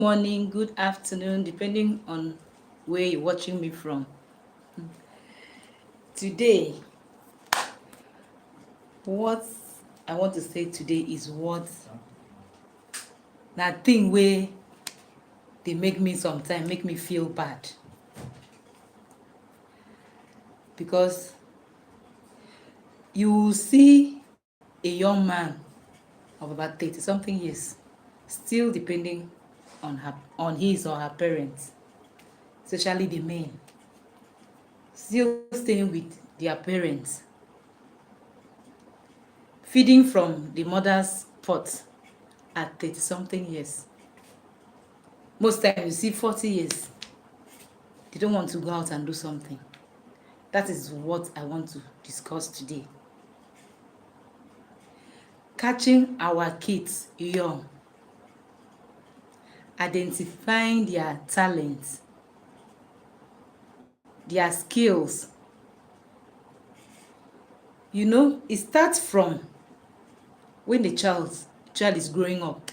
morning, good afternoon, depending on where you're watching me from. Today, what I want to say today is what that thing where they make me sometimes make me feel bad. Because you will see a young man of about 30 something years still depending on his or her parents, especially the men, still staying with their parents, feeding from the mother's pot at 30 something years. Most times you see 40 years, they don't want to go out and do something. That is what I want to discuss today. Catching our kids young, identifying their talents, their skills. You know, it starts from when the child is growing up.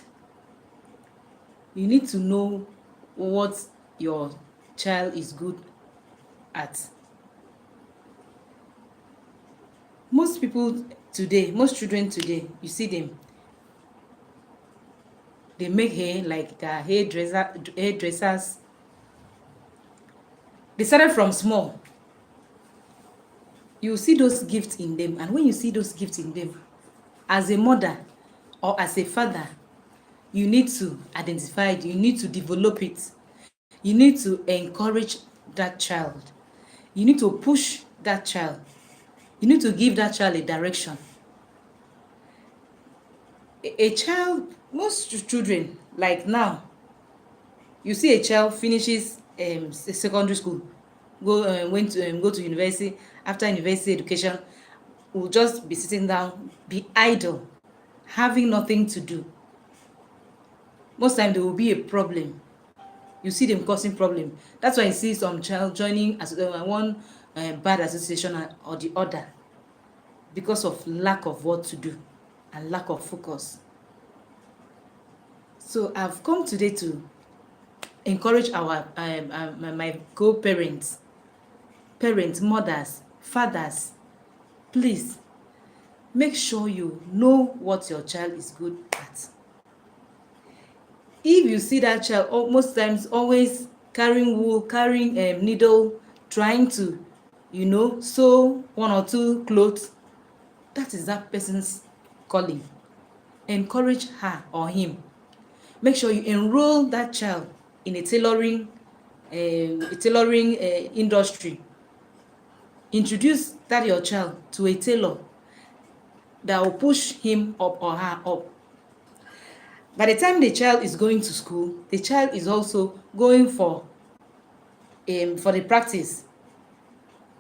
You need to know what your child is good at. Most people today, most children today, you see them, they make hair like their hairdressers. They started from small. You see those gifts in them, and when you see those gifts in them, as a mother or as a father, you need to identify it, you need to develop it, you need to encourage that child, you need to push that child, you need to give that child a direction. A child, most children, like now, you see a child finishes secondary school, go to university. After university education, will just be sitting down, be idle, having nothing to do. Most time there will be a problem. You see them causing problem. That's why you see some child joining as one bad association or the other, because of lack of what to do and lack of focus. So I've come today to encourage our my co-parents, parents, mothers, fathers. Please make sure you know what your child is good at. If you see that child most times always carrying wool, carrying needle, trying to sew one or two clothes, that is that person's calling. Encourage her or him. Make sure you enroll that child in a tailoring industry. Introduce that your child to a tailor that will push him up or her up. By the time the child is going to school, the child is also going for the practice.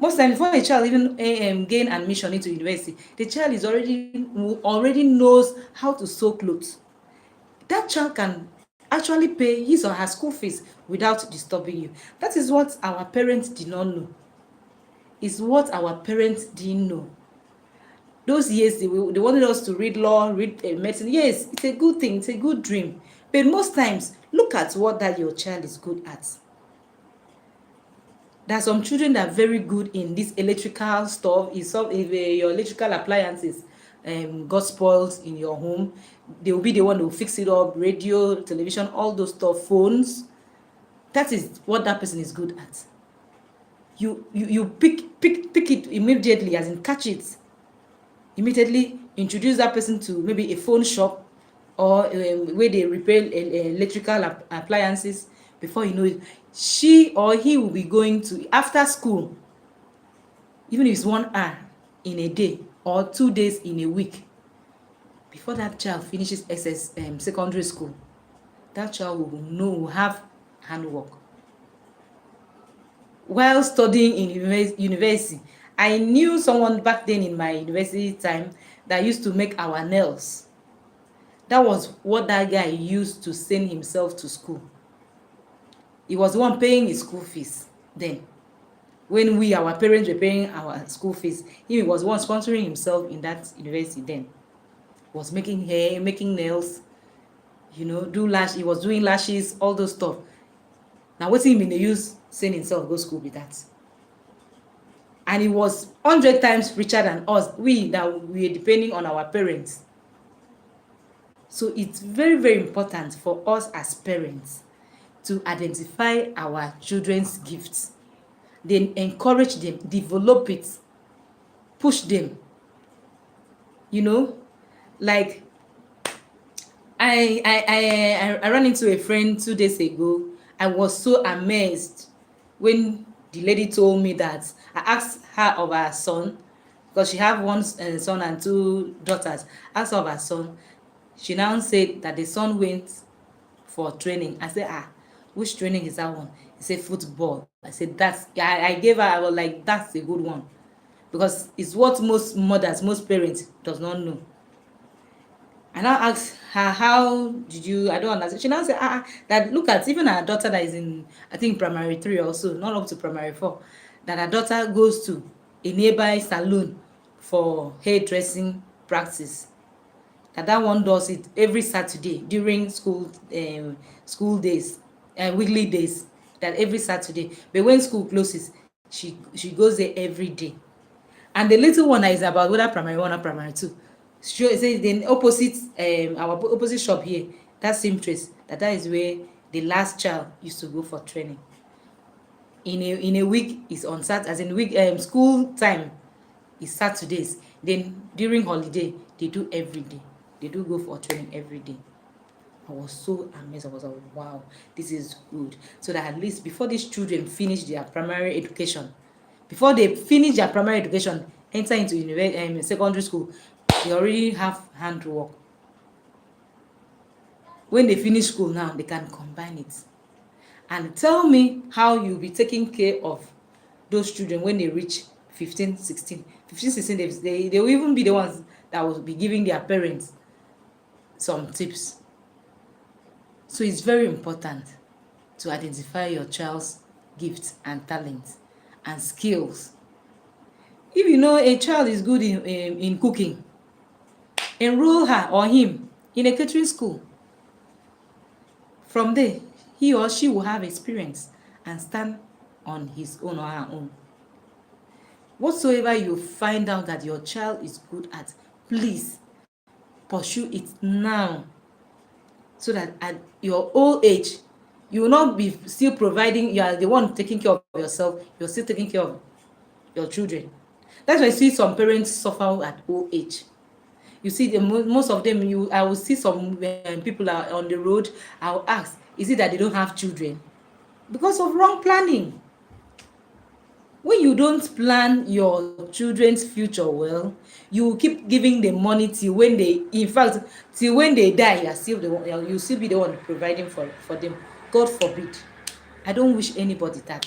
Most times before a child even gain admission into university, the child is already knows how to sew clothes. That child can actually pay his or her school fees without disturbing you. That is what our parents did not know. Is what our parents didn't know. Those years they wanted us to read law, read medicine. Yes, it's a good thing, it's a good dream. But most times, look at what that your child is good at. There are some children that are very good in this electrical stuff. If your electrical appliances got spoiled in your home, they will be the one who fix it up. Radio, television, all those stuff, phones. That is what that person is good at. You pick it immediately, as in catch it. Immediately introduce that person to maybe a phone shop or where they repair electrical appliances. Before you know it, she or he will be going to, after school, even if it's 1 hour in a day or 2 days in a week, before that child finishes secondary school, that child will have handwork. While studying in university, I knew someone back then in my university time that used to make our nails. That was what that guy used to send himself to school. He was the one paying his school fees then. When our parents were paying our school fees, he was one sponsoring himself in that university then. He was making hair, making nails. do lash, he was doing lashes, all those stuff. Now wetin him bin dey use send himself go school be that. And he was 100 times richer than us, we that we are depending on our parents. So it's very, very important for us as parents to identify our children's gifts, then encourage them, develop it, push them. Like I ran into a friend 2 days ago. I was so amazed when the lady told me that I asked her of her son, because she have one son and 2 daughters. Asked her of her son. She now said that the son went for training. I said, which training is that one? He said football. I said, I gave her, I was like, that's a good one, because it's what most mothers, most parents does not know. I now asked her, how did you, I don't understand. She now said, that look at even her daughter that is in, I think, primary 3 also, not up to primary 4, that her daughter goes to a nearby salon for hairdressing practice. That one does it every Saturday during school days, weekly days, that every Saturday. But when school closes, she goes there every day. And the little one that is about whether primary 1 or primary 2, she say the opposite, our opposite shop here, that same place, that is where the last child used to go for training. In a week is on Saturday, as in week school time is Saturdays. Then during holiday they do every day. They do go for training every day. I was so amazed. I was like, wow, this is good. So that at least before these children finish their primary education, enter into secondary school, they already have handwork. When they finish school now, they can combine it. And tell me how you'll be taking care of those children when they reach 15, 16. They will even be the ones that will be giving their parents some tips. So it's very important to identify your child's gifts and talents and skills. If you know a child is good in cooking, enroll her or him in a catering school. From there, he or she will have experience and stand on his own or her own. Whatsoever you find out that your child is good at, please pursue it now, so that at your old age, you will not be still providing, you are the one taking care of yourself, you're still taking care of your children. That's why I see some parents suffer at old age. You see, most of them, I will see some people are on the road. I will ask, is it that they don't have children? Because of wrong planning. When you don't plan your children's future well, you will keep giving them money till when they die, you'll still be the one providing for them. God forbid. I don't wish anybody that.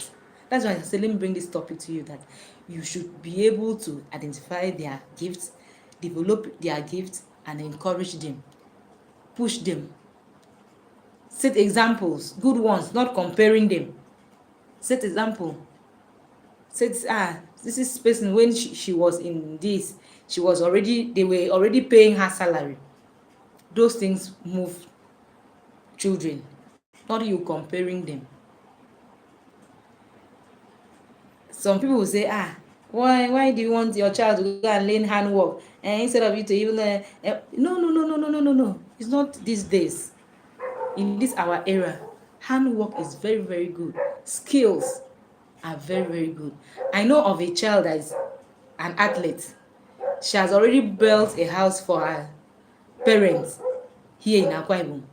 That's why I say, let me bring this topic to you, that you should be able to identify their gifts, develop their gifts, and encourage them, push them, set examples, good ones, not comparing them. Set example. Said, this is person, when she was in this, they were already paying her salary. Those things move children, not you comparing them. Some people will say, why do you want your child to go and learn handwork instead of you to even no, it's not these days. In this our era, handwork is very, very good. Skills are very, very good. I know of a child that is an athlete. She has already built a house for her parents here in Akwa Ibom.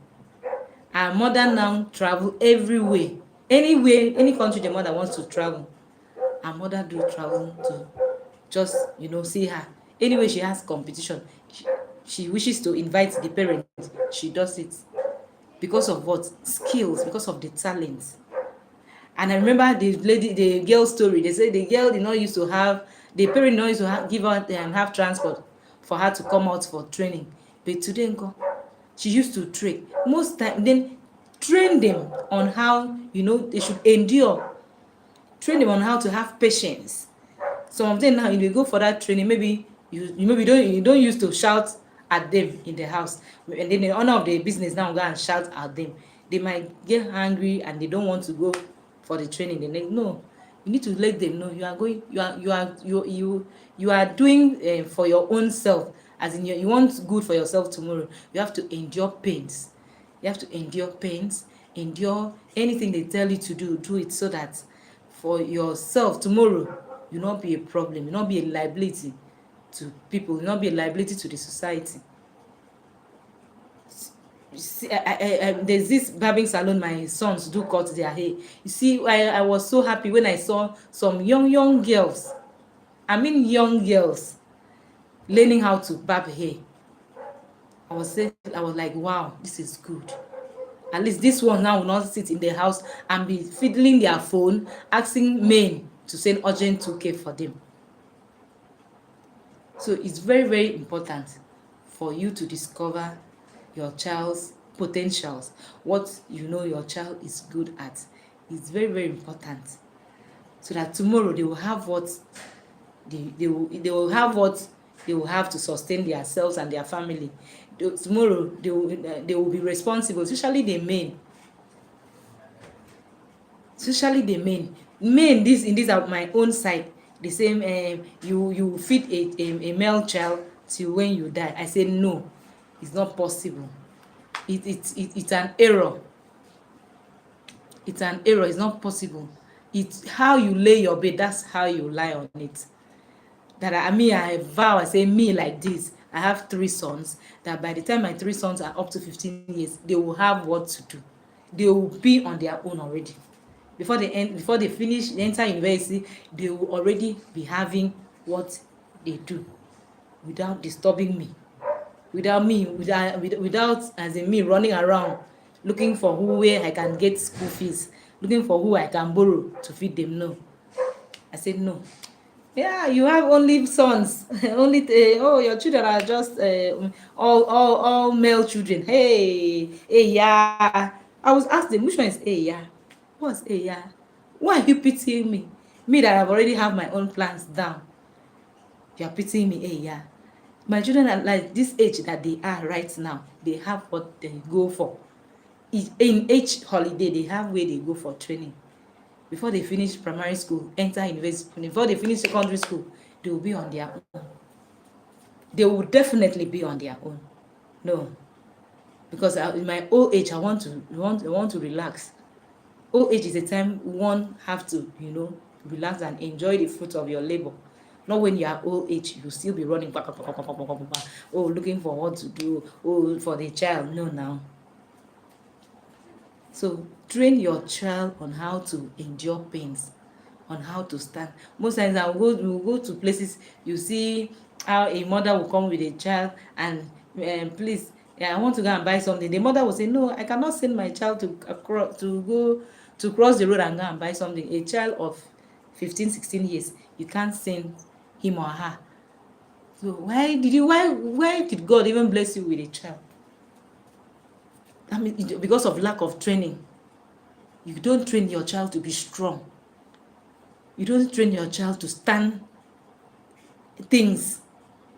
Her mother now travel everywhere, anywhere, any country the mother wants to travel. Her mother do travel to just see her. Anyway, she has competition, she wishes to invite the parents, she does it. Because of what? Skills, because of the talent. And I remember the girl story. They say the girl did not used to have, the parent did not used to give her and have transport for her to come out for training. But today, she used to train. Most time, then train them on how they should endure. Train them on how to have patience. Some of them now, if you go for that training, maybe you don't used to shout at them in the house, and then the owner of the business now go and shout at them, they might get angry and they don't want to go for the training. No, you need to let them know you are going, you are doing for your own self, as in you want good for yourself tomorrow. You have to endure pains. You have to endure pains, endure anything they tell you to do it, so that for yourself tomorrow you not be a problem, you not be a liability to people, you not be a liability to the society. You see, there's this barbing salon my sons do cut their hair. You see, I was so happy when I saw some young girls, I mean young girls, learning how to barb hair. I was like, wow, this is good. At least this one now will not sit in the house and be fiddling their phone, asking men to send urgent 2K for them. So it's very important for you to discover your child's potentials, what you know your child is good at. It's very important, so that tomorrow they will have what they will have what they will have to sustain themselves and their family. Tomorrow they will be responsible, especially the men. Men, this in this are my own side, the same. You feed a male child till when you die. I say no, it's not possible. It's an error. It's an error. It's not possible. It's how you lay your bed, that's how you lie on it. That I vow, I say, me like this, I have 3 sons, that by the time my 3 sons are up to 15 years, they will have what to do. They will be on their own already. Before they enter university, they will already be having what they do, without disturbing me, without as in me running around looking for where I can get school fees, looking for who I can borrow to feed them. No, I said no. Yeah, you have only sons, only your children are just all male children. Hey, yeah. I was asked them, which one is yeah? What's yeah? Why are you pitying me? Me that I've already have my own plans down. You are pitying me, yeah. My children are like this age that they are right now. They have what they go for. In each holiday, they have where they go for training. Before they finish primary school, enter university, before they finish secondary school, they will be on their own. They will definitely be on their own. No, because in my old age, I want to relax. Old age is a time one have to, relax and enjoy the fruit of your labor. Not when you are old age, you still be running, looking for what to do, for the child. No, now. So train your child on how to endure pains, on how to stand. Most times we will go to places, you see how a mother will come with a child and please, I want to go and buy something. The mother will say, no, I cannot send my child to cross the road and go and buy something. A child of 15, 16 years, you can't send him or her. So why did God even bless you with a child? I mean, because of lack of training. You don't train your child to be strong. You don't train your child to stand things,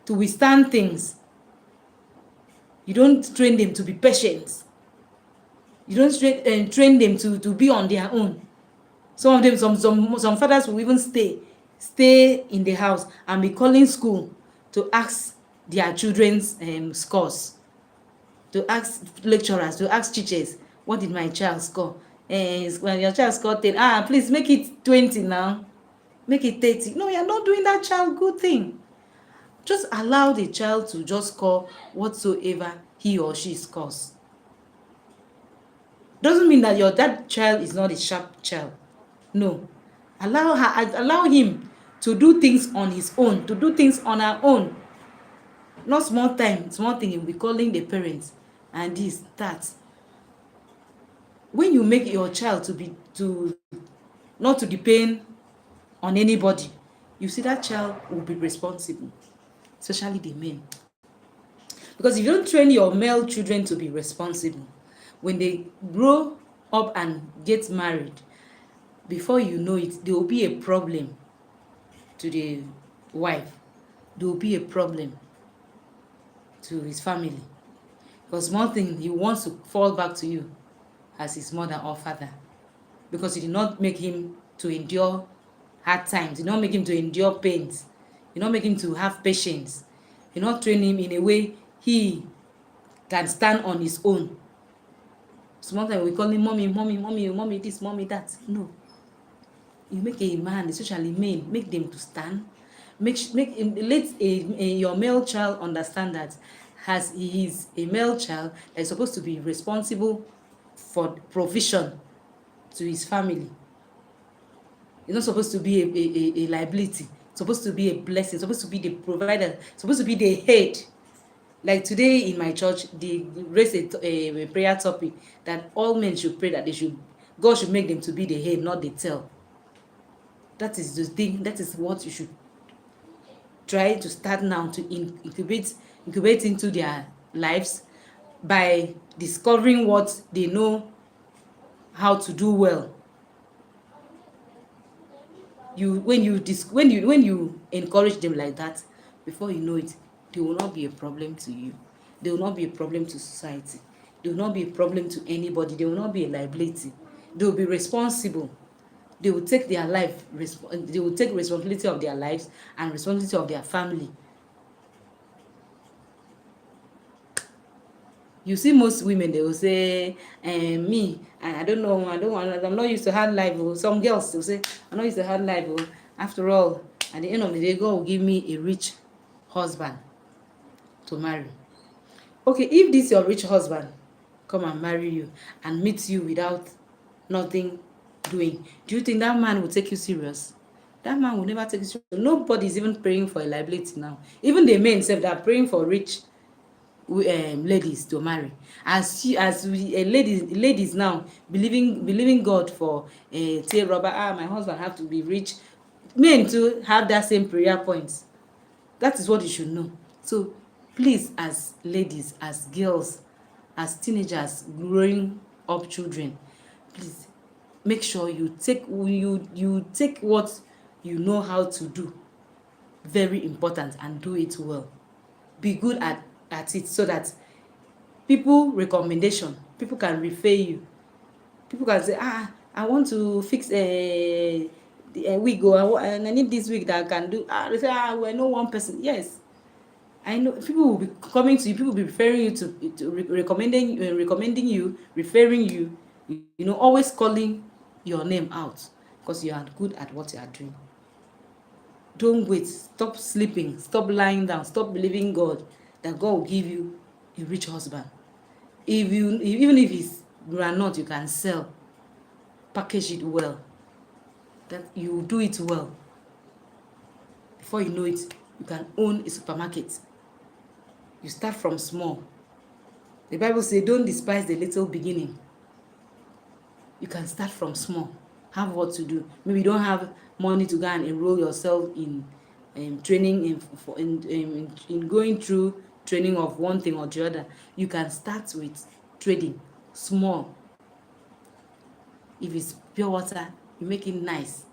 to withstand things. You don't train them to be patient. You don't train them to be on their own. Some of them, some fathers will even stay in the house and be calling school to ask their children's scores, to ask lecturers, to ask teachers, what did my child score? When your child scored 10, please make it 20 now, make it 30. No, you're not doing that child good thing. Just allow the child to just score whatsoever he or she scores. Doesn't mean that that child is not a sharp child. No, allow him to do things on his own, to do things on her own. Not small thing you'll be calling the parents and this, that. When you make your child not to depend on anybody, you see that child will be responsible, especially the men. Because if you don't train your male children to be responsible, when they grow up and get married, before you know it, there will be a problem to the wife. There will be a problem to his family. Because one thing, he wants to fall back to you as his mother or father, because you did not make him to endure hard times. You did not make him to endure pains. You did not make him to have patience. You did not train him in a way he can stand on his own. Sometimes we call him mommy, mommy, mommy, mommy this, mommy that. No. You make a man, especially men, make them to stand. Your male child understand that as he is a male child that is supposed to be responsible for provision to his family. He's not supposed to be a liability. It's supposed to be a blessing. It's supposed to be the provider. It's supposed to be the head. Like today in my church, they raised a prayer topic that all men should pray that God should make them to be the head, not the tail. That is the thing. That is what you should try to start now to incubate into their lives by discovering what they know how to do well. When you encourage them like that, before you know it, they will not be a problem to you. They will not be a problem to society. They will not be a problem to anybody. They will not be a liability. They will be responsible. They will take their life. They will take responsibility of their lives and responsibility of their family. You see most women, they will say, me, I don't know, I'm not used to hard life. Some girls will say, I'm not used to hard life. After all, at the end of the day, God will give me a rich husband to marry. Okay, if this your rich husband come and marry you and meet you without nothing doing, do you think that man will take you serious? That man will never take you serious. Nobody is even praying for a liability now. Even the men say that are praying for rich ladies to marry. Ladies now believing God for say Robert, my husband have to be rich. Men too have that same prayer point. That is what you should know. So please, as ladies, as girls, as teenagers, growing up children, please make sure you take what you know how to do, very important, and do it well. Be good at it, so that people can refer you. People can say, I want to fix a wig, and I need this wig that I can do. They say, we know one person. Yes, I know people will be coming to you. People will be referring you to recommending you, referring you. Always calling your name out because you are good at what you are doing. Don't wait. Stop sleeping. Stop lying down. Stop believing God that God will give you a rich husband. Even if it's groundnut, you can sell. Package it well. That you do it well. Before you know it, you can own a supermarket. You start from small. The Bible says, don't despise the little beginning. You can start from small. Have what to do. Maybe you don't have money to go and enroll yourself in training in going through training of one thing or the other. You can start with trading small. If it's pure water, you make it nice.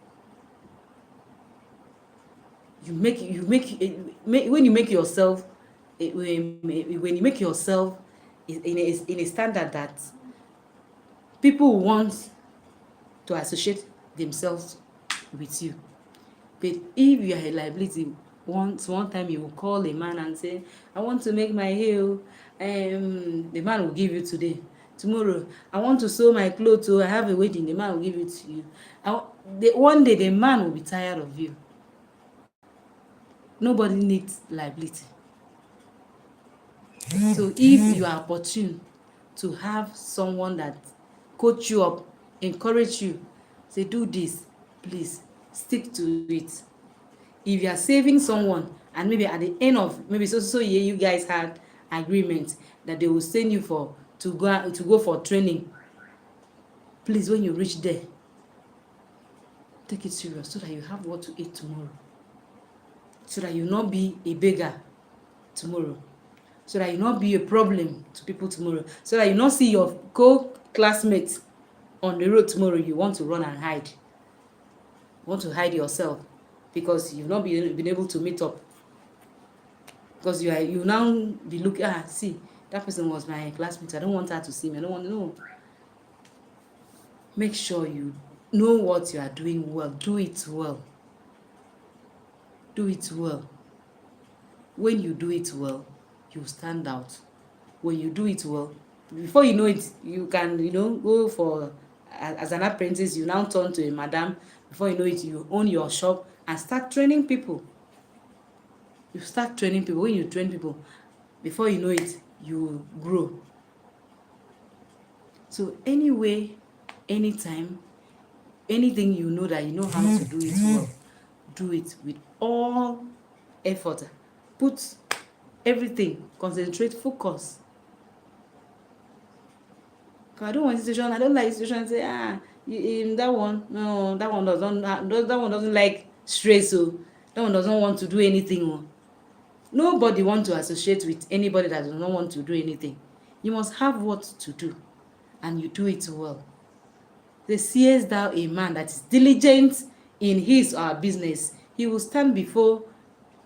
When you make yourself in a standard that people want to associate themselves with you. But if you are a liability, one time you will call a man and say, I want to make my hair, the man will give you today. Tomorrow, I want to sew my clothes, I have a wedding, the man will give it to you. One day the man will be tired of you. Nobody needs liability. So if you are opportune to have someone that coach you up, encourage you, say do this, please stick to it. If you are saving someone and maybe at the end of maybe so year you guys had agreement that they will send you to go for training, please, when you reach there, take it serious so that you have what to eat tomorrow, so that you will not be a beggar tomorrow, so that you will not be a problem to people tomorrow, so that you will not see your co-classmates on the road tomorrow. You want to run and hide. You want to hide yourself because you've not been able to meet up. because you now be looking, see, that person was my classmate, I don't want her to see me, I don't want to know. Make sure you know what you are doing well. Do it well. Do it well. When you do it well, you stand out. When you do it well, before you know it, you can, go for, as an apprentice, you now turn to a madam. Before you know it, you own your shop and start training people. You start training people. When you train people, before you know it, you grow. So anyway, anytime, anything you know that you know how to do it well, do it with all effort. Put everything, concentrate, focus. I don't want situation, I don't like situation say, that one, no, that one doesn't like stress, so that one doesn't want to do anything. Nobody want to associate with anybody that does not want to do anything. You must have what to do, and you do it well. Seest thou a man that is diligent in his or her business, he will stand before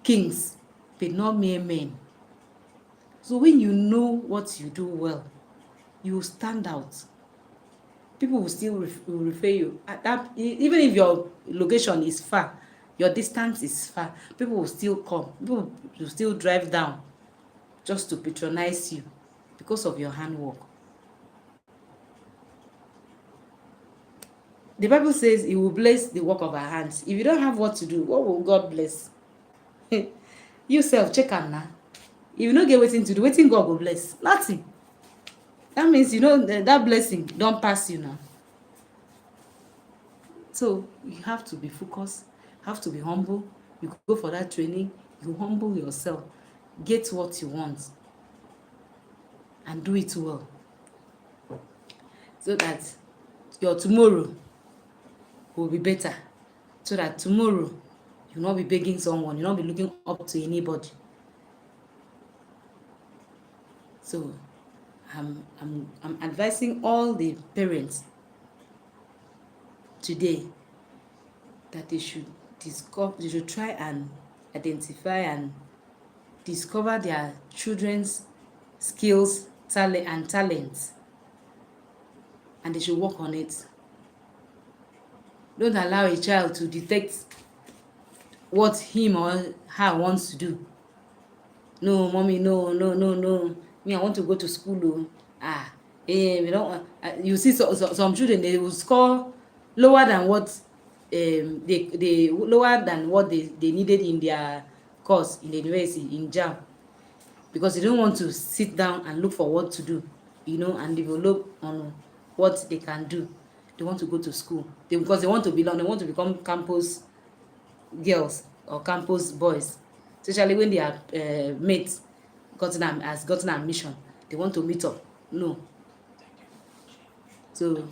kings, but not mere men. So when you know what you do well, you will stand out. People will still refer you. Even if your location is far, your distance is far, people will still come. People will still drive down just to patronize you because of your handwork. The Bible says He will bless the work of our hands. If you don't have what to do, what will God bless? You self check am now. If you no get wetin to do, wetin God go bless? Nothing. That means that blessing don pass you now. So you have to be focused, have to be humble. You go for that training, you humble yourself, get what you want, and do it well, so that your tomorrow will be better. So that tomorrow you'll not be begging someone, you'll not be looking up to anybody. So I'm advising all the parents today that they should try and identify and discover their children's skills, talents, and they should work on it. Don't allow a child to detect what him or her wants to do. No, mommy, no. Me, I want to go to school. We don't. You see, some children, they will score lower than what they lower than what they needed in their course in the university, in JAMB, because they don't want to sit down and look for what to do, and develop on what they can do. They want to go to school because they want to belong. They want to become campus girls or campus boys, especially when their mates has gotten admission. They want to meet up. No. So